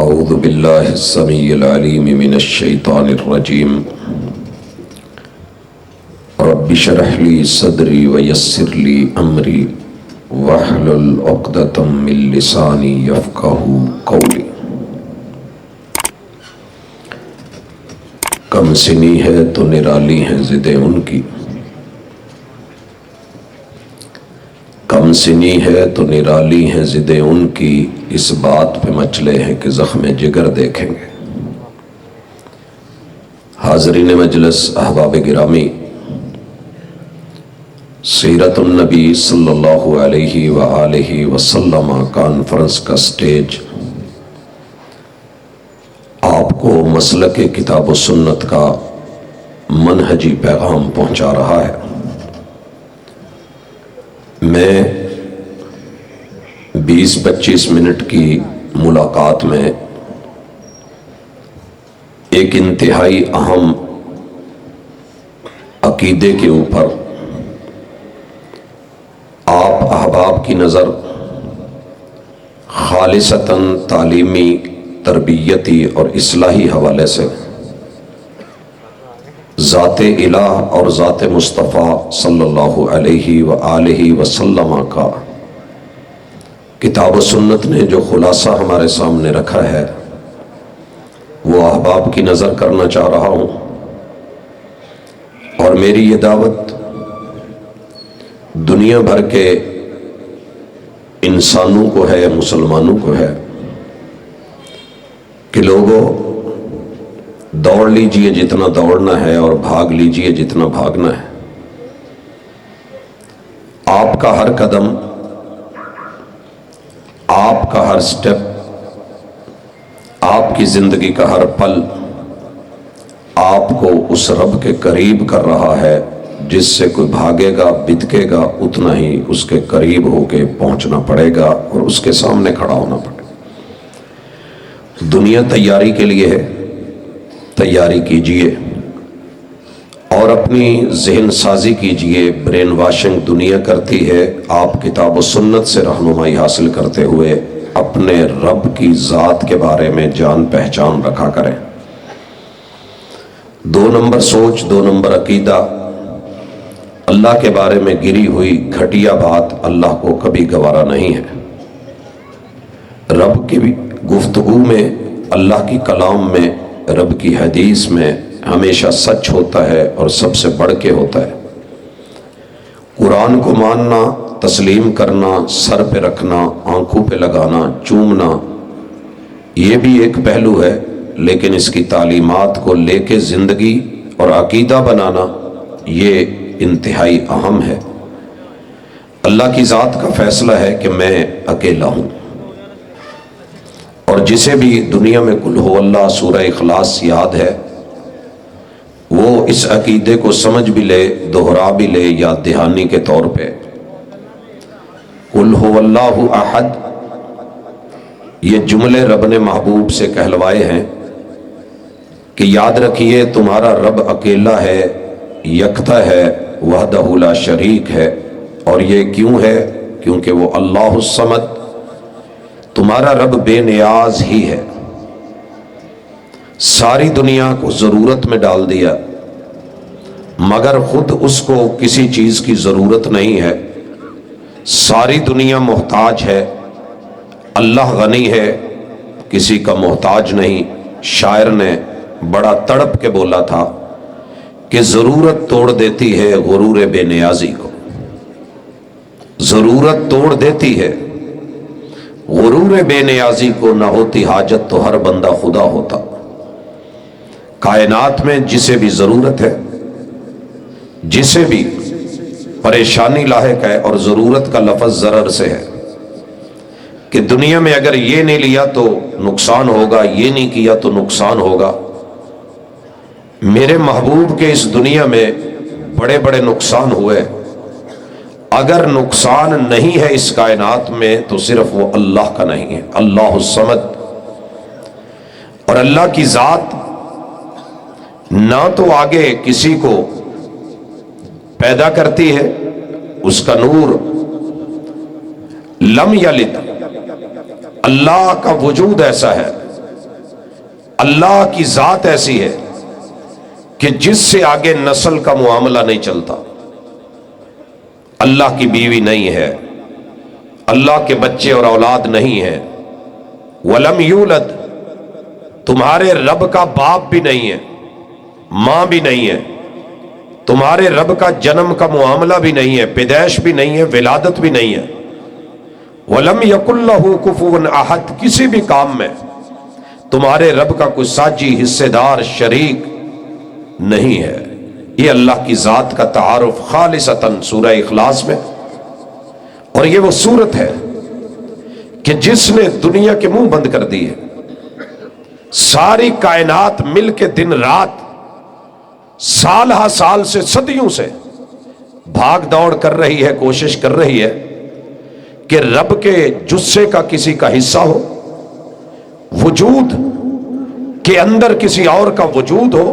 اعوذ باللہ السمیع العلیم من الشیطان الرجیم رب اشرح لی صدری ویسر لی امری واحلل عقدۃ من لسانی یفقہوا قولی۔ کم سنی ہے تو نرالی ہیں ضدیں ان کی، کم سنی ہے تو نرالی ہیں ضدیں ان کی، اس بات پہ مچلے ہیں کہ زخم جگر دیکھیں گے۔ حاضرین مجلس، احباب گرامی، سیرت النبی صلی اللہ علیہ وآلہ وسلم کانفرنس کا سٹیج آپ کو مسلک کتاب و سنت کا منہجی پیغام پہنچا رہا ہے۔ میں 20-25 منٹ کی ملاقات میں ایک انتہائی اہم عقیدے کے اوپر آپ احباب کی نظر خالصتاً تعلیمی، تربیتی اور اصلاحی حوالے سے ذات الہ اور ذات مصطفیٰ صلی اللہ علیہ وآلہ وسلم کا کتاب و سنت نے جو خلاصہ ہمارے سامنے رکھا ہے وہ احباب کی نظر کرنا چاہ رہا ہوں، اور میری یہ دعوت دنیا بھر کے انسانوں کو ہے، مسلمانوں کو ہے کہ لوگوں دوڑ لیجئے جتنا دوڑنا ہے اور بھاگ لیجئے جتنا بھاگنا ہے۔ آپ کا ہر قدم، آپ کا ہر سٹیپ، آپ کی زندگی کا ہر پل آپ کو اس رب کے قریب کر رہا ہے جس سے کوئی بھاگے گا، بتکے گا، اتنا ہی اس کے قریب ہو کے پہنچنا پڑے گا اور اس کے سامنے کھڑا ہونا پڑے گا۔ دنیا تیاری کے لیے ہے، تیاری کیجئے اور اپنی ذہن سازی کیجئے۔ برین واشنگ دنیا کرتی ہے، آپ کتاب و سنت سے رہنمائی حاصل کرتے ہوئے اپنے رب کی ذات کے بارے میں جان پہچان رکھا کریں۔ 2 نمبر سوچ، 2 نمبر عقیدہ، اللہ کے بارے میں گری ہوئی گھٹیا بات اللہ کو کبھی گوارا نہیں ہے۔ رب کی گفتگو میں، اللہ کی کلام میں، رب کی حدیث میں ہمیشہ سچ ہوتا ہے اور سب سے بڑھ کے ہوتا ہے۔ قرآن کو ماننا، تسلیم کرنا، سر پہ رکھنا، آنکھوں پہ لگانا، چومنا، یہ بھی ایک پہلو ہے، لیکن اس کی تعلیمات کو لے کے زندگی اور عقیدہ بنانا یہ انتہائی اہم ہے۔ اللہ کی ذات کا فیصلہ ہے کہ میں اکیلا ہوں، اور جسے بھی دنیا میں قل ہو اللہ سورہ اخلاص یاد ہے وہ اس عقیدے کو سمجھ بھی لے، دہرا بھی لے، یا دہانی کے طور پہ قل ہو اللہ احد، یہ جملے رب نے محبوب سے کہلوائے ہیں کہ یاد رکھیے تمہارا رب اکیلا ہے، یکتا ہے، وحدہ لا شریک ہے۔ اور یہ کیوں ہے؟ کیونکہ وہ اللہ الصمد، تمہارا رب بے نیاز ہی ہے۔ ساری دنیا کو ضرورت میں ڈال دیا مگر خود اس کو کسی چیز کی ضرورت نہیں ہے۔ ساری دنیا محتاج ہے، اللہ غنی ہے، کسی کا محتاج نہیں۔ شاعر نے بڑا تڑپ کے بولا تھا کہ ضرورت توڑ دیتی ہے غرور بے نیازی کو، ضرورت توڑ دیتی ہے غرور بے نیازی کو، نہ ہوتی حاجت تو ہر بندہ خدا ہوتا۔ کائنات میں جسے بھی ضرورت ہے، جسے بھی پریشانی لاحق ہے، اور ضرورت کا لفظ ضرر سے ہے کہ دنیا میں اگر یہ نہیں لیا تو نقصان ہوگا، یہ نہیں کیا تو نقصان ہوگا۔ میرے محبوب کے اس دنیا میں بڑے بڑے نقصان ہوئے، اگر نقصان نہیں ہے اس کائنات میں تو صرف وہ اللہ کا نہیں ہے، اللہ الصمد۔ اور اللہ کی ذات نہ تو آگے کسی کو پیدا کرتی ہے، اس کا نور لم یلد، اللہ کا وجود ایسا ہے اللہ کی ذات ایسی ہے کہ جس سے آگے نسل کا معاملہ نہیں چلتا. اللہ کی بیوی نہیں ہے، اللہ کے بچے اور اولاد نہیں ہے. ولم یولد، تمہارے رب کا باپ بھی نہیں ہے، ماں بھی نہیں ہے. تمہارے رب کا جنم کا معاملہ بھی نہیں ہے، پیدائش بھی نہیں ہے، ولادت بھی نہیں ہے. وَلَمْ يَكُنْ لَهُ كُفُوًا أَحَدٌ، کسی بھی کام میں تمہارے رب کا کوئی ساجی، حصے دار، شریک نہیں ہے. یہ اللہ کی ذات کا تعارف خالصتاً سورہ اخلاص میں. اور یہ وہ صورت ہے کہ جس نے دنیا کے منہ بند کر دیے. ساری کائنات مل کے دن رات سال ہا سال سے، صدیوں سے بھاگ دوڑ کر رہی ہے، کوشش کر رہی ہے کہ رب کے جثے کا کسی کا حصہ ہو، وجود کے اندر کسی اور کا وجود ہو.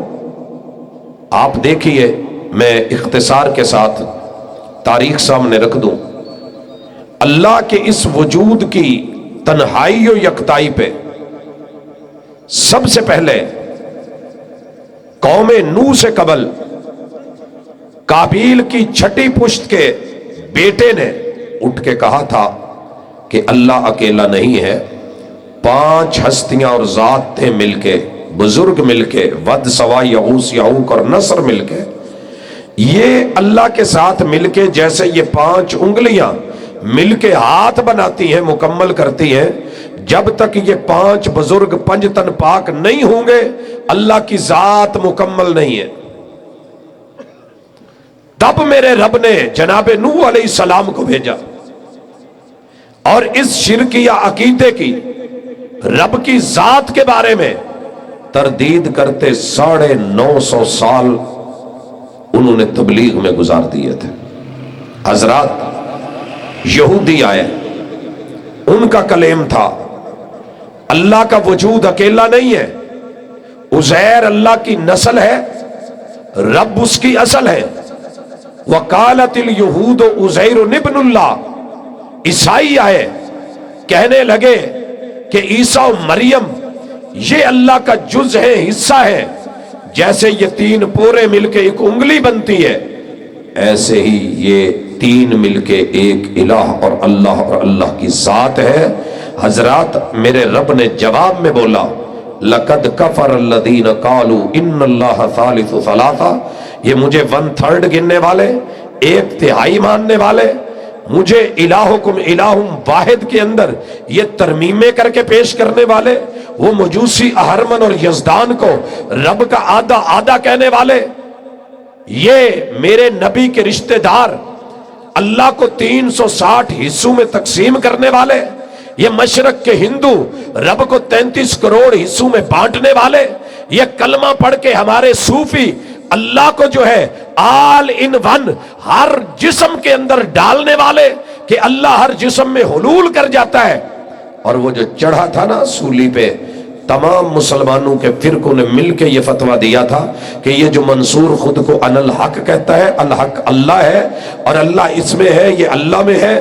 آپ دیکھیے، میں اختصار کے ساتھ تاریخ سامنے رکھ دوں. اللہ کے اس وجود کی تنہائی و یکتائی پہ سب سے پہلے قوم نوح سے قبل قابیل کی چھٹی پشت کے بیٹے نے اٹھ کے کہا تھا کہ اللہ اکیلا نہیں ہے. 5 ہستیاں اور ذات تھے مل کے، بزرگ مل کے، ود، سوا، یغوث، یعوق اور نصر مل کے. یہ اللہ کے ساتھ مل کے جیسے یہ 5 انگلیاں مل کے ہاتھ بناتی ہیں، مکمل کرتی ہیں، جب تک یہ 5 بزرگ پنجتن پاک نہیں ہوں گے اللہ کی ذات مکمل نہیں ہے. تب میرے رب نے جناب نوح علیہ السلام کو بھیجا اور اس شرکیہ عقیدے کی، رب کی ذات کے بارے میں تردید کرتے 950 سال انہوں نے تبلیغ میں گزار دیے تھے. حضرات، یہودی آئے، ان کا کلیم تھا اللہ کا وجود اکیلا نہیں ہے، عزیر اللہ کی نسل ہے، رب اس کی اصل ہے. وقالت اليہود عزیر ابن اللہ. عیسائی آئے، کہنے لگے کہ عیسیٰ و مریم یہ اللہ کا جز ہے، حصہ ہے. جیسے یہ 3 پورے مل کے ایک انگلی بنتی ہے، ایسے ہی یہ 3 مل کے ایک الہ اور اللہ کی ذات ہے. حضرات، میرے رب نے جواب میں بولا لَقَدْ كَفَرَ الَّذِينَ قَالُوا إِنَّ اللَّهَ ثَالِثُ ثَلَاثَةٍ. یہ مجھے 1/3 گننے والے، 1/3 ماننے والے، مجھے الہکم الہ واحد کے اندر یہ ترمیمیں کر کے پیش کرنے والے، وہ مجوسی اہرمن اور یزدان کو رب کا آدھا آدھا کہنے والے، یہ میرے نبی کے رشتہ دار اللہ کو 360 حصوں میں تقسیم کرنے والے، یہ مشرق کے ہندو رب کو 33 کروڑ حصوں میں بانٹنے والے، یہ کلمہ پڑھ کے ہمارے صوفی اللہ کو جو ہے آل ان ون ہر جسم کے اندر ڈالنے والے کہ اللہ ہر جسم میں حلول کر جاتا ہے. اور وہ جو چڑھا تھا نا سولی پہ، تمام مسلمانوں کے فرقوں نے مل کے یہ فتویٰ دیا تھا کہ یہ جو منصور خود کو ان الحق کہتا ہے، الحق اللہ ہے اور اللہ اس میں ہے، یہ اللہ میں ہے.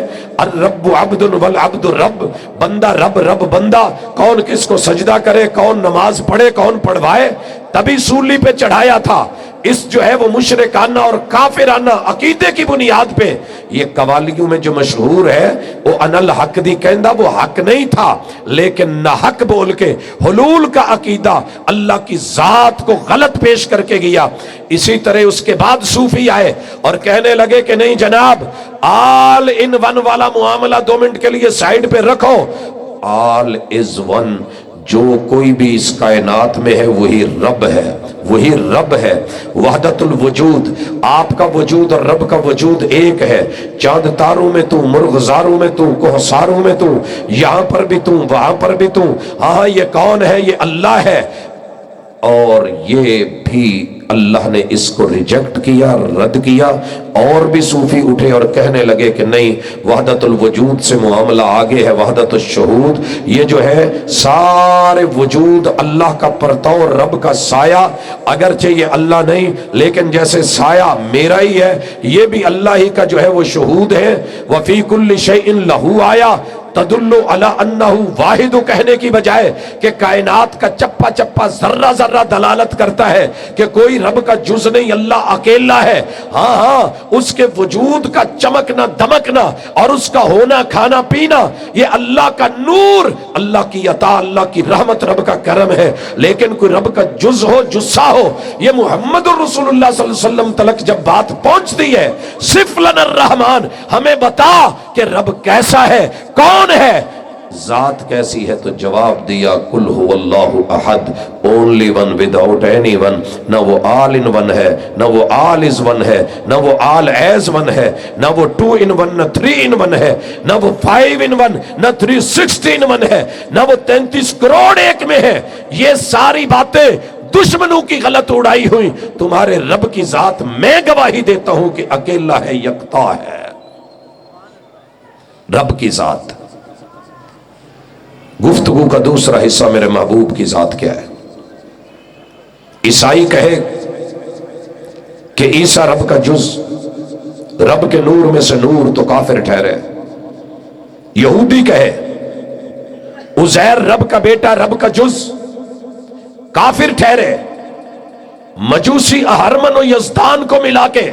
الرب عبد والعبد رب، بندہ رب، رب بندہ. کون کس کو سجدہ کرے، کون نماز پڑھے، کون پڑھوائے، تبھی سولی پہ چڑھایا تھا. اس جو ہے وہ مشرکانہ اور کافرانہ عقیدے کی بنیاد پہ یہ قوالیوں میں جو مشہور ہے وہ ان الحق دی کہندہ، وہ حق نہیں تھا لیکن نہ حق بول کے حلول کا عقیدہ اللہ کی ذات کو غلط پیش کر کے گیا. اسی طرح اس کے بعد صوفی آئے اور کہنے لگے کہ نہیں جناب، آل ان ون والا معاملہ 2 منٹ کے لیے سائیڈ پہ رکھو. آل از ون، جو کوئی بھی اس کائنات میں ہے وہی رب ہے، وہی رب ہے. وحدت الوجود، آپ کا وجود اور رب کا وجود ایک ہے. چاند تاروں میں تو، مرغزاروں میں تو، کوہساروں میں تو، یہاں پر بھی تو، وہاں پر بھی تو. ہاں، یہ کون ہے؟ یہ اللہ ہے. اور یہ بھی اللہ نے اس کو ریجیکٹ کیا، رد کیا. اور بھی صوفی اٹھے اور کہنے لگے کہ نہیں، وحدت الوجود سے معاملہ آگے ہے، وحدت الشہود. یہ جو ہے سارے وجود اللہ کا پرتو، رب کا سایہ، اگرچہ یہ اللہ نہیں لیکن جیسے سایہ میرا ہی ہے، یہ بھی اللہ ہی کا جو ہے وہ شہود ہے. وفی کل شیء لہ آیہ، तदुल्लु अला अन्नहु वाहिदु कहने की बजाय कि कायनात का चप्पा चप्पा जर्रा जर्रा दलालत करता है कि कोई रब का जुज नहीं, अल्लाह अकेला है। हाँ हाँ, उसके वजूद का चमकना दमकना और उसका होना खाना पीना ये अल्लाह का नूर, अल्लाह की अता, अल्लाह की रहमत, रब का करम है। लेकिन कोई रब का जुज हो, जुस्सा हो, ये मुहम्मद रसूलुल्लाह सल्लल्लाहु अलैहि वसल्लम तलक जब बात पहुंचती है, सिर्फ लनर रहमान, हमें बता कि रब कैसा है, कौन है, जात कैसी है, तो जवाब दिया कुल हुवल्लाहु अहद, only one without any one. ना वो ऑल इन वन है, ना वो ऑल इज वन है, ना वो ऑल एज वन है, ना वो 2 in 1 ना 3 in 1 है, ना वो 5 in 1 ना 360 in 1 है, ना वो 33 करोड़ एक में है। ये सारी बातें दुश्मनों की गलत उड़ाई हुई। तुम्हारे रब की जात मैं गवाही देता हूं कि अकेला है, यकता है। रब की जात। गुफ्तगू का दूसरा हिस्सा मेरे महबूब की जात क्या है। ईसाई कहे कि ईसा रब का जुज, रब के नूर में से नूर, तो काफिर ठहरे। यहूदी कहे उज़ैर रब का बेटा, रब का जुज, काफिर ठहरे। मजूसी अहरमन और यज़दान को मिला के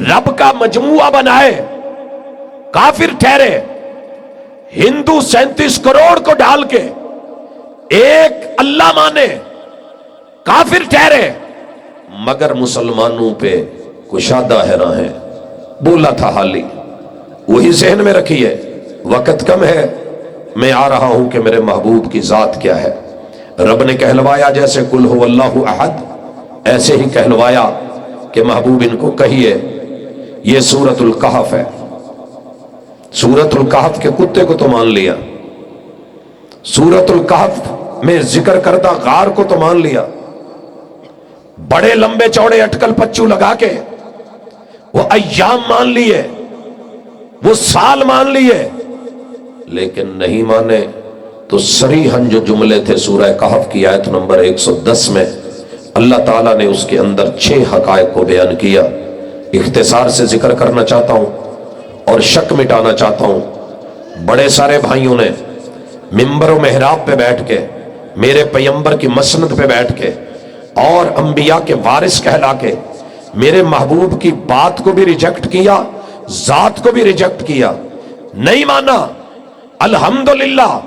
रब का मजमुआ बनाए, काफिर ठहरे। हिंदू 37 करोड़ को डाल के एक अल्लाह माने, काफिर ठहरे। मगर मुसलमानों पे कुशादा है ना है, बोला था हाली, वही जहन में रखिए। वक्त कम है, मैं आ रहा हूं कि मेरे महबूब की जात क्या है। रब ने कहलवाया जैसे कुल हुवल्लाहु अहद, ऐसे ही कहलवाया कि महबूब इनको कहिए। ये सूरतुल कहफ है। सूरतुल कहफ के कुत्ते को तो मान लिया, सूरतुल कहफ में जिक्र करदा गार को तो मान लिया, बड़े लंबे चौड़े अटकल पच्चू लगा के वो अय्याम मान लिए, वो साल मान लिए, लेकिन नहीं माने तो सरीहन जो जुमले थे सूरह कहफ की आयत नंबर 110 में अल्लाह ताला ने उसके अंदर 6 हकायक को बयान किया। इख्तिसार से जिक्र करना चाहता हूं और शक मिटाना चाहता हूं। बड़े सारे भाइयों ने मिंबर व मेहराब पे बैठ के, मेरे पैगंबर की मसनद पे बैठ के और अंबिया के वारिस कहला के मेरे महबूब की बात को भी रिजेक्ट किया, जात को भी रिजेक्ट किया, नहीं माना। अल्हम्दुलिल्लाह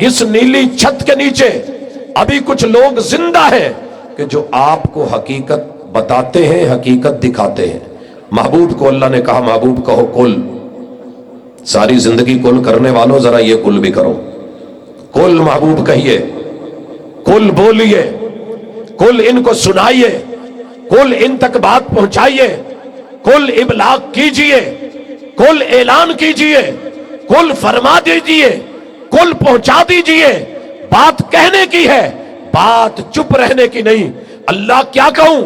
इस नीली छत के नीचे अभी कुछ लोग जिंदा हैं कि जो आपको हकीकत बताते हैं, हकीकत दिखाते हैं। महबूब को अल्लाह ने कहा, महबूब कहो कुल। सारी जिंदगी कुल करने वालों जरा ये कुल भी करो। कुल महबूब कहिए, कुल बोलिए, कुल इनको सुनाइए, कुल इन तक बात पहुंचाइए, कुल इबलाग कीजिए, कुल ऐलान कीजिए, कुल फरमा दीजिए, कुल पहुंचा दीजिए। बात कहने की है, बात चुप रहने की नहीं। अल्लाह क्या कहूं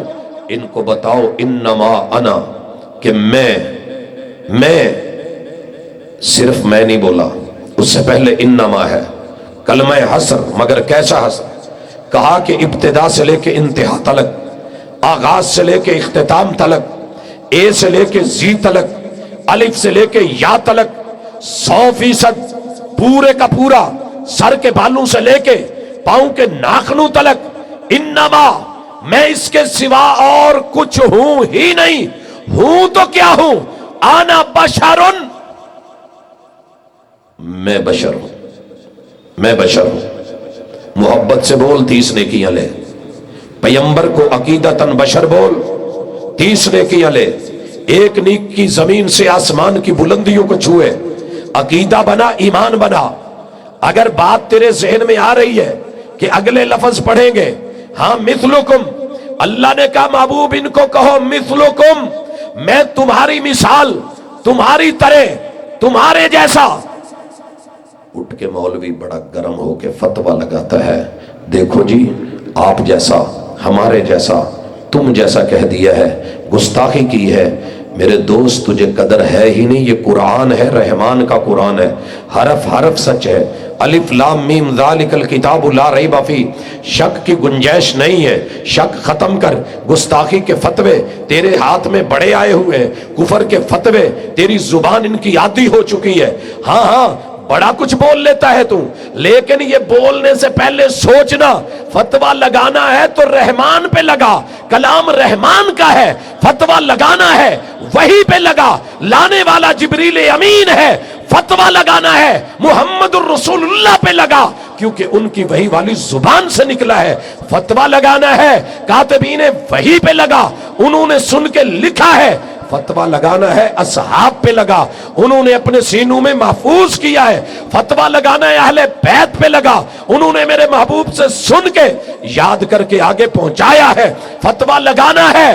इनको बताओ, इन्नमा अना, कि मैं सिर्फ मैं नहीं बोला, उससे पहले इन्नमा है, कलमा हसर। मगर कैसा हसर? कहा कि इब्तिदा से लेके इंतहा तलक, आगाज से लेके इख्तिताम तलक, ए से लेके जी तलक, अलिफ से लेके या तलक, 100% पूरे का पूरा, सर के बालों से लेके पांव के नाखनों तलक। इन्नमा, मैं इसके सिवा और कुछ हूं ही नहीं। हूं तो क्या हूं? आना बशरुन, मैं बशर हूं, मैं बशर हूं। मोहब्बत से बोल, 30 नेकियां ले। पैगंबर को अकीदतन बशर बोल, 30 नेकियां ले। एक नीक की जमीन से आसमान की बुलंदियों को छुए, अकीदा बना, ईमान बना। अगर बात तेरे जहन में आ रही है कि अगले लफ्ज पढ़ेंगे, हाँ मिथलुकुम, अल्लाह ने कहा महबूब इनको कहो मिथलुकुम, मैं तुम्हारी मिसाल, तुम्हारी तरह, तुम्हारे जैसा। उठ के मौलवी बड़ा गर्म होके फतवा लगाता है, देखो जी आप जैसा, हमारे जैसा, तुम जैसा कह दिया है, गुस्ताखी की है। मेरे दोस्त तुझे कदर है ही नहीं। ये कुरान है, रहमान का कुरान है, हरफ हरफ सच है। अलिफ लाम मीम ज़ालिकल किताबु ला रैब फी, शक की गुंजाइश नहीं है। शक खत्म कर। गुस्ताखी के फतवे तेरे हाथ में बड़े आए हुए हैं, कुफर के फतवे तेरी जुबान इनकी आदी हो चुकी है। हाँ हाँ, बड़ा कुछ बोल लेता है तू, लेकिन ये बोलने से पहले सोचना, फतवा लगाना है तो रहमान पे लगा, कलाम रहमान का है, फतवा लगाना है वही पे लगा, लाने वाला जिब्रील अमीन है, फतवा लगाना है मुहम्मदुर रसूलुल्लाह पे लगा, क्योंकि उनकी वही वाली जुबान से निकला है। फतवा लगाना है कातिबीन वही पे लगा, उन्होंने सुन के लिखा है। फतवा लगाना है असहाब पे लगा, उन्होंने अपने सीनों में महफूज किया है। फतवा लगाना है अहले बैत पे लगा, उन्होंने मेरे महबूब से सुन के याद करके आगे पहुंचाया है। फतवा लगाना है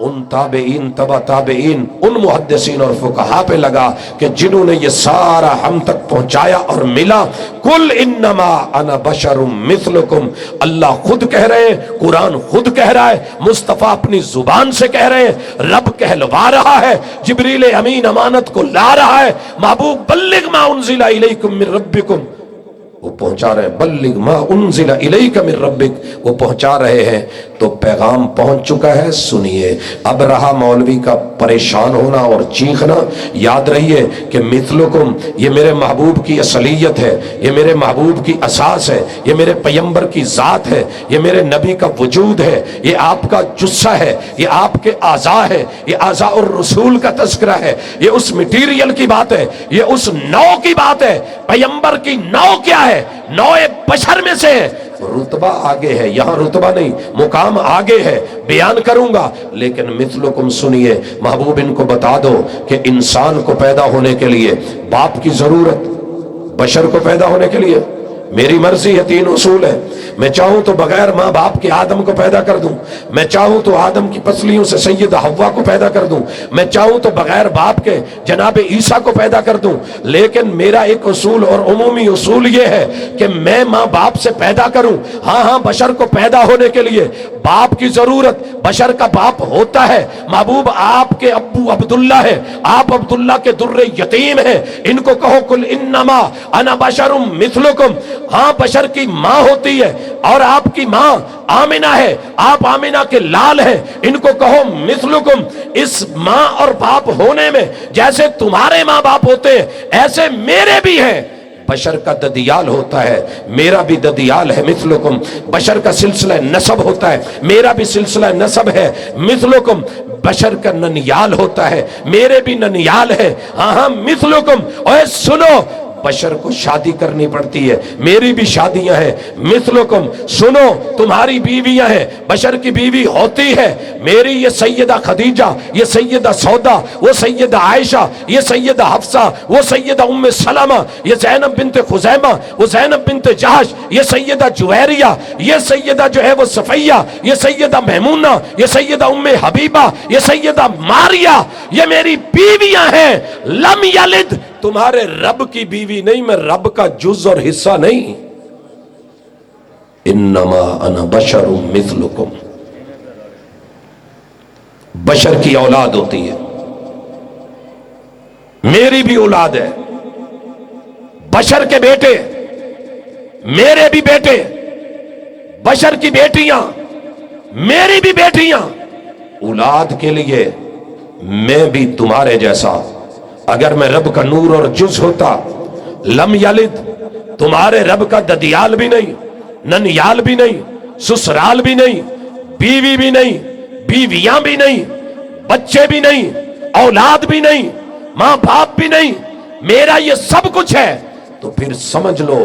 उन ताबेइन तबा ताबेइन, उन मुहद्दिसीन और फुकहा पे लगा कि जिन्होंने ये सारा हम तक पहुंचाया और मिला। कुल इन्नमा अना बशरुम मिस्लुकुम, अल्लाह खुद कह रहे हैं, कुरान खुद कह रहा है, मुस्तफा अपनी जुबान से कह रहे हैं, रब कहलवा रहा है, जिब्रील अमीन अमानत को ला रहा है, महबूब बल्लिग मा उनजिला इलैकुम मिर रब्बिकुम, वो पहुंचा रहे हैं, बल्लिग मा उनजिला इलैका मिर रब्बिक, वो पहुंचा रहे हैं। तो पैगाम पहुंच चुका है, सुनिए। अब रहा मौलवी का परेशान होना और चीखना। याद रहिए कि मिथलुकुम, ये मेरे महबूब की असलियत है, ये मेरे महबूब की असास है, ये मेरे पैगंबर की जात है, ये मेरे नबी का वजूद है, ये आपका जुस्सा है, ये आपके आज़ा है, ये आज़ा और रसूल का तस्करा है, ये उस मटीरियल की बात है, ये उस नौ की बात है। पैगंबर की नौ क्या है? नौए बशर में से है। रुतबा आगे है, यहां रुतबा नहीं, मुकाम आगे है, बयान करूंगा। लेकिन मिथलुकुम सुनिए, महबूब इनको बता दो कि इंसान को पैदा होने के लिए बाप की जरूरत, बशर को पैदा होने के लिए मेरी मर्जी है। तीन उसूल है। मैं चाहूं तो बगैर माँ बाप के आदम को पैदा कर दूं, मैं चाहूं तो आदम की पसलियों से सैयद हव्वा को पैदा कर दूं, मैं चाहूं तो बगैर बाप के जनाब ईसा को पैदा कर दूं। लेकिन मेरा एक उसूल और उमूमी उसूल ये है कि मैं माँ बाप से पैदा करूं। हाँ, बशर को पैदा होने के लिए बाप की जरूरत, बशर का बाप होता है। महबूब आपके अब्बू अब्दुल्ला है, आप अब्दुल्ला के दुर्रे यतीम है। इनको कहो कुल इन्नमा अना बशरुम मिथलुकुम, हाँ बशर की माँ होती है और आपकी माँ आमिना है, आप आमिना के लाल हैं। इनको कहो मिथलुकुम, इस माँ और बाप होने में जैसे तुम्हारे माँ बाप होते हैं ऐसे मेरे भी हैं। बशर का ददियाल होता है, मेरा भी ददियाल है मिथलुकुम। बशर का सिलसिला नसब होता है, मेरा भी सिलसिला नसब है मिथलुकुम। बशर का ननियाल होता है, मेरे भी ननियाल है। हाँ मिथलुकुम। और सुनो, बशर को शादी करनी पड़ती है, मेरी भी शादियां हैं मिथलुकुम। सुनो, तुम्हारी बीवियां हैं, बशर की बीवी होती है। मेरी ये सैयदा खदीजा, ये सैयदा सौदा, वो सैयदा आयशा, ये सैयदा हफ्सा, वो सैयदा उम्मे सलमा, ये ज़ैनब बिनते खुज़ैमा, वो ज़ैनब बिनते जहश, ये सैयदा जुवैरिया, ये सैयदा जो है वो सफैया, ये सैयदा महमूना, ये सैयदा उम्मे हबीबा, ये सैयदा मारिया, ये मेरी बीवियां हैं। लम यलिद, तुम्हारे रब की बीवी नहीं, मैं रब का जुज और हिस्सा नहीं। इन्नमा अना बशरुम मिथलुकुम, बशर की औलाद होती है, मेरी भी औलाद है। बशर के बेटे मेरे भी बेटे, बशर की बेटियां मेरी भी बेटियां। औलाद के लिए मैं भी तुम्हारे जैसा, अगर मैं रब का नूर और जुज होता, लम यलिद, तुम्हारे रब का ददियाल भी नहीं, ननियाल भी नहीं, ससुराल भी नहीं, बीवी भी नहीं, बीवियां भी नहीं, बच्चे भी नहीं, औलाद भी नहीं, मां बाप भी नहीं, मेरा ये सब कुछ है। तो फिर समझ लो,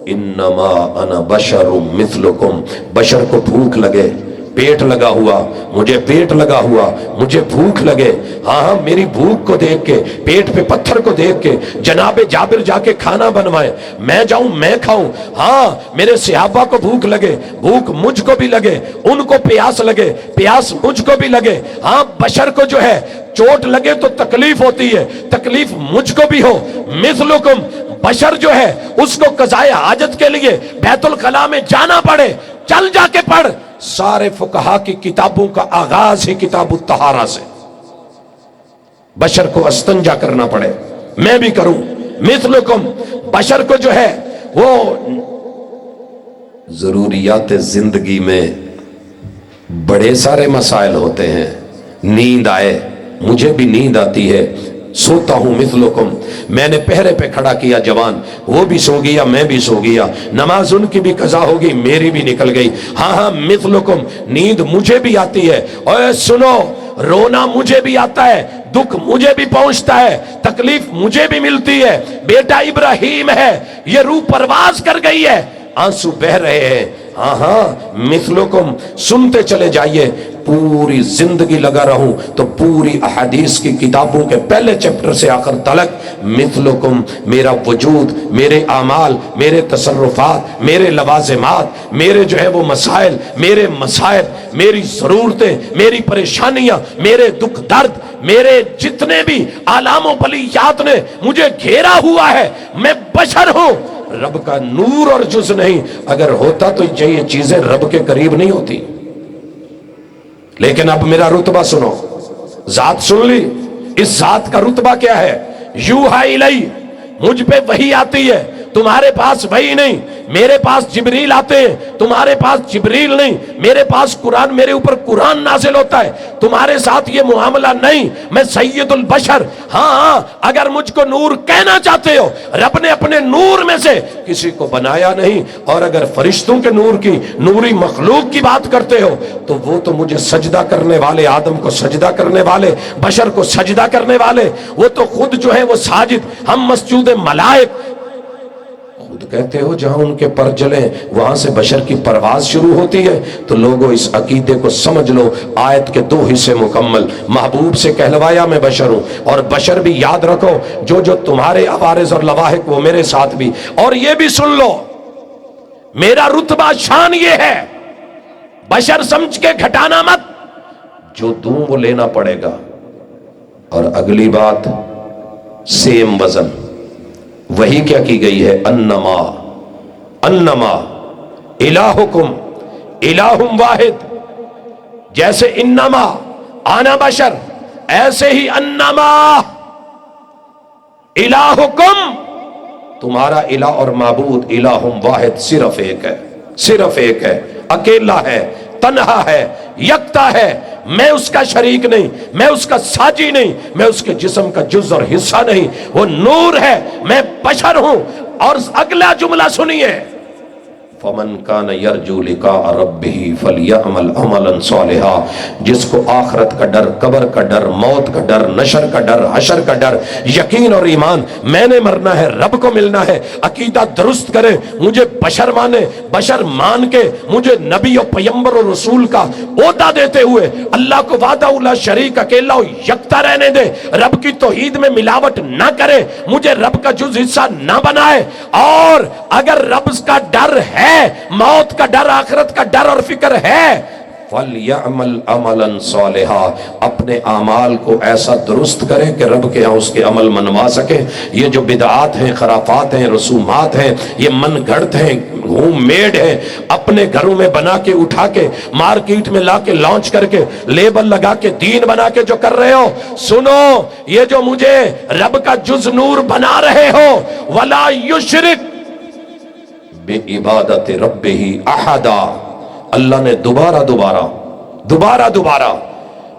इन्नमा अना बशरुम मिथलुकुम। बशर को भूख लगे, पेट लगा हुआ, मुझे पेट लगा हुआ, मुझे भूख लगे, हाँ मेरी भूख को देख के, पेट पे पत्थर को देख के जनाबे जाबिर जाके खाना बनवाए, मैं जाऊं मैं खाऊं। हाँ मेरे सहाबा को भूख लगे, भूख मुझको भी लगे, उनको प्यास लगे, प्यास मुझको भी लगे। हाँ बशर को जो है चोट लगे तो तकलीफ होती है, तकलीफ मुझको भी हो। मिथलुकुम, बशर जो है उसको कज़ाए हाजत के लिए बैतुल खला में जाना पड़े, चल जाके पढ़। सारे फुकहा की किताबों का आगाज ही किताबुत तहारा से। बशर को अस्तंजा करना पड़े, मैं भी करूं। मिथलुकुम, बशर को जो है वो जरूरियात जिंदगी में बड़े सारे मसाइल होते हैं। नींद आए, मुझे भी नींद आती है, सोता हूं मिथलुकुम, मैंने पहरे पे खड़ा किया जवान, वो भी सो गया, मैं भी सो गया, नमाज उनकी भी कज़ा हो गई, मेरी भी निकल गई। हाँ हाँ मिथलुकुम, नींद मुझे भी आती है। और सुनो, रोना मुझे भी आता है, दुख मुझे भी पहुंचता है, तकलीफ मुझे भी मिलती है। बेटा इब्राहिम है, ये रूह परवाज कर गई है, आंसू बह रहे हैं। हाँ हाँ मिथलुकुम, सुनते चले जाइए। पूरी जिंदगी लगा रहूं तो पूरी अहादीस की किताबों के पहले चैप्टर से आखिर तलक मिथलुकुम, मेरा वजूद, मेरे आमाल, मेरे तसर्रुफात, मेरे लवाजिमात, मेरे जो है वो मसाइल, मेरे मसाइल, मेरी जरूरतें, मेरी परेशानियां, मेरे दुख दर्द, मेरे जितने भी आलामो बलियात ने मुझे घेरा हुआ है, मैं बशर हूं, रब का नूर और जुज नहीं। अगर होता तो ये चीजें रब के करीब नहीं होती। लेकिन अब मेरा रुतबा सुनो, जात सुन ली, इस जात का रुतबा क्या है? यूहा इलई, मुझ पे वही आती है, तुम्हारे पास वही नहीं। मेरे पास जिब्रील आते हैं, तुम्हारे पास जिब्रील नहीं। मेरे पास कुरान, मेरे ऊपर कुरान नाजिल होता है, तुम्हारे साथ ये मुआमला नहीं। मैं सैयदुल बशर। हाँ, अगर मुझको नूर कहना चाहते हो, रब ने अपने नूर में से किसी को बनाया नहीं। और अगर फरिश्तों के नूर की, नूरी मखलूक की बात करते हो, तो वो तो मुझे सजदा करने वाले, आदम को सजदा करने वाले, बशर को सजदा करने वाले, वो तो खुद जो है वो साजिद, हम मस्जूद मलाइक। खुद कहते हो जहां उनके पर जले वहां से बशर की परवाज शुरू होती है। तो लोगों, इस अकीदे को समझ लो। आयत के 2 हिस्से मुकम्मल। महबूब से कहलवाया मैं बशर हूं, और बशर भी याद रखो, जो जो तुम्हारे अवारिस और लवाहिक वो मेरे साथ भी। और ये भी सुन लो, मेरा रुतबा शान ये है, बशर समझ के घटाना मत, जो दूं वो लेना पड़ेगा। और अगली बात, सेम वजन, वही क्या की गई है, अन्नमा अन्नमा इलाहुकुम इलाहुम वाहिद। जैसे इन्नमा आना बशर, ऐसे ही अन्नमा इलाहुकुम, तुम्हारा इला और माबूद इलाहुम वाहिद, सिर्फ एक है, सिर्फ एक है, अकेला है, तन्हा है, यकता है। मैं उसका शरीक नहीं, मैं उसका साजी नहीं, मैं उसके जिस्म का जुज और हिस्सा नहीं। वो नूर है, मैं बशर हूं। और अगला जुमला सुनिए, फमन कान यरजू लिका रब्बिही फलयअमल अमलन सालिहा। जिसको आखिरत का डर, कब्र का डर, मौत का डर, नशर का डर, हशर का डर, यकीन और ईमान, मैंने मरना है, रब को मिलना है, अकीदा दुरुस्त करे, मुझे बशर माने, बशर मान के मुझे नबी और पैगंबर और रसूल का ओहदा देते हुए अल्लाह को वादा उला शरीक, अकेला यकता रहने दे, रब की तौहीद में मिलावट ना करे, मुझे रब का जुज हिस्सा ना बनाए। और अगर रब का डर है, मौत का डर, आखिरत का डर और फिक्र है, फलयअमल अमलन सालिहा, अपने अमाल को ऐसा दुरुस्त करे कि रब के यहाँ उसके अमल मनवा सके। ये जो बिदआत हैं, खराफात हैं, रसूमात हैं, ये मन गढ़त हैं, होम मेड हैं, अपने घरों में बना के, उठा के, मार्केट में ला के, लॉन्च करके, लेबल लगा के, दीन बना के जो कर रहे हो, सुनो, ये जो मुझे रब का जुज नूर बना रहे हो, वला युशरिक इबादत रब्बिही अहदा, अल्लाह ने दोबारा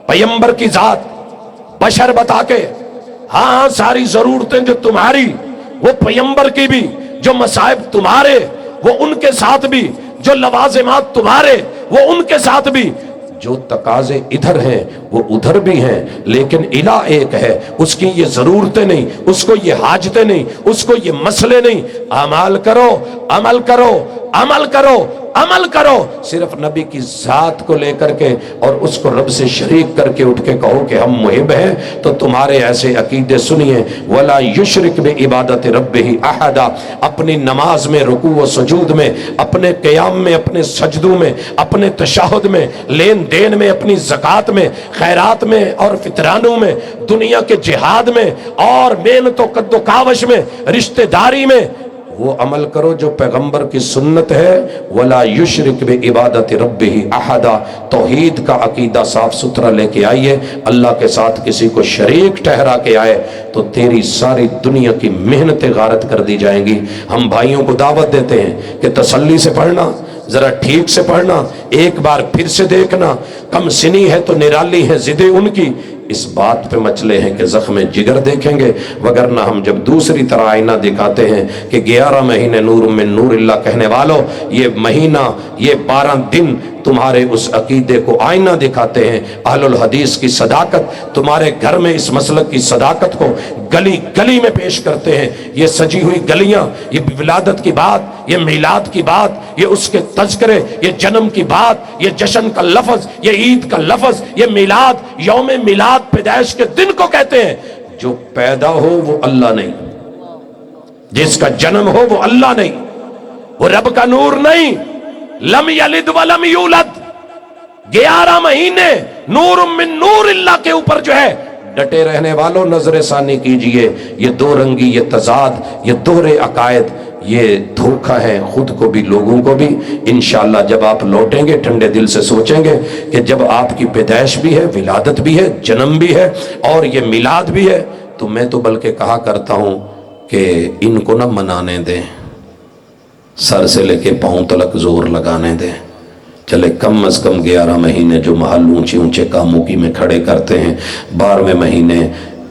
पैगंबर की जात बशर बता के, हाँ सारी जरूरतें जो तुम्हारी, वो पैगंबर की भी, जो मसाइब तुम्हारे वो उनके साथ भी, जो लवाजिमात तुम्हारे वो उनके साथ भी, जो तकाजे इधर हैं वो उधर भी हैं, लेकिन इला एक है, उसकी ये जरूरतें नहीं, उसको ये हाजतें नहीं, उसको ये मसले नहीं। अमल करो, अमल करो, अमल करो, अमल करो, सिर्फ नबी की जात को लेकर के और उसको रब से शरीक करके उठ के कहो कि हम मुहिब हैं, तो तुम्हारे ऐसे अकीदे सुनिए। वला युशरिक बि इबादत रब्बिही अहदा, अपनी नमाज में, रुकू व सुजूद में, अपने क़याम में, अपने सजदों में, अपने तशहुद में, लेन देन में, अपनी ज़कात में, खैरात में और फितरानों में, दुनिया के जिहाद में और मेहनत व कद्दो कावश में, रिश्तेदारी में, वो अमल करो जो पैगंबर की सुन्नत है। वला युशरिक बि इबादत रब्बिही अहदा, तौहीद का अकीदा साफ सुथरा लेके आइए। अल्लाह के साथ किसी को शरीक ठहरा के आए तो तेरी सारी दुनिया की मेहनतें गारत कर दी जाएंगी। हम भाइयों को दावत देते हैं कि तसल्ली से पढ़ना, जरा ठीक से पढ़ना, एक बार फिर से देखना। कम सिनी है तो निराली है जिदे उनकी, اس بات پہ مچلے ہیں کہ زخم جگر دیکھیں گے، وگرنہ ہم جب دوسری طرح آئینہ دکھاتے ہیں کہ 11 مہینے نور من نور اللہ کہنے والوں، یہ مہینہ، یہ 12 دن تمہارے اس عقیدے کو آئینہ دکھاتے ہیں۔ اہل الحدیث کی صداقت تمہارے گھر میں اس مسلک کی صداقت کو گلی گلی میں پیش کرتے ہیں۔ یہ سجی ہوئی گلیاں، یہ ولادت کی بات، یہ میلاد کی بات، یہ اس کے تذکرے، یہ جنم کی بات، یہ جشن کا لفظ، یہ عید کا لفظ، یہ میلاد، یوم میلاد پیدائش کے دن کو کہتے ہیں۔ جو پیدا ہو وہ اللہ نہیں، جس کا جنم ہو وہ اللہ نہیں، وہ رب کا نور نہیں۔ لم یلد ولم یولد، 11 مہینے نور من نور اللہ کے اوپر جو ہے ڈٹے رہنے والوں نظر ثانی کیجئے۔ یہ دو رنگی، یہ تضاد، یہ دوہرے عقائد، یہ دھوکہ ہے خود کو بھی لوگوں کو بھی۔ انشاءاللہ جب آپ لوٹیں گے ٹھنڈے دل سے سوچیں گے کہ جب آپ کی پیدائش بھی ہے، ولادت بھی ہے، جنم بھی ہے اور یہ میلاد بھی ہے، تو میں تو بلکہ کہا کرتا ہوں کہ ان کو نہ منانے دیں، سر سے لے کے پاؤں تلک زور لگانے دیں۔ چلے کم از کم 11 مہینے جو محل اونچے اونچے کاموں کی میں کھڑے کرتے ہیں، 12ویں مہینے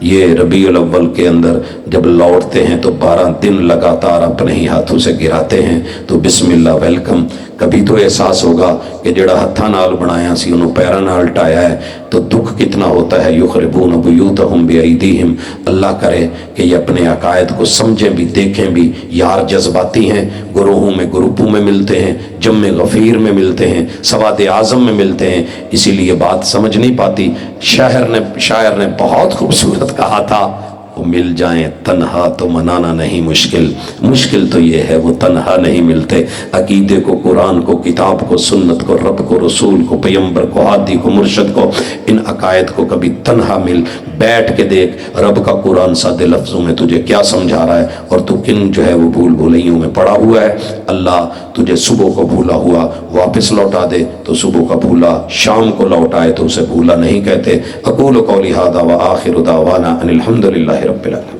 یہ ربیع الاول کے اندر جب لوٹتے ہیں تو 12 دن لگاتار اپنے ہی ہاتھوں سے گراتے ہیں، تو بسم اللہ ویلکم۔ کبھی تو احساس ہوگا کہ جڑا ہتھاں نال بنایا سی انہوں پیراں نال ٹایا ہے تو دکھ کتنا ہوتا ہے۔ یخربون بیوتہم بایدیہم، اللہ کرے کہ یہ اپنے عقائد کو سمجھیں بھی، دیکھیں بھی۔ یار جذباتی ہیں، گروہوں میں گروپوں میں ملتے ہیں، جمع غفیر میں ملتے ہیں، سواد اعظم میں ملتے ہیں، اسی لیے بات سمجھ نہیں پاتی۔ شاعر نے بہت خوبصورت کہا تھا، وہ مل جائیں تنہا تو منانا نہیں مشکل، مشکل تو یہ ہے وہ تنہا نہیں ملتے۔ عقیدے کو، قرآن کو، کتاب کو، سنت کو، رب کو، رسول کو، پیغمبر کو، ہادی کو، مرشد کو، ان عقائد کو کبھی تنہا مل، بیٹھ کے دیکھ رب کا قرآن سادے لفظوں میں تجھے کیا سمجھا رہا ہے اور تو کن جو ہے وہ بھول بھولیوں میں پڑا ہوا ہے۔ اللہ تجھے صبح کو بھولا ہوا واپس لوٹا دے تو صبح کا بھولا شام کو لوٹائے تو اسے بھولا نہیں کہتے۔ اقول قولی ھذا وآخر دعوانا ان الحمد للہ رب العالمین۔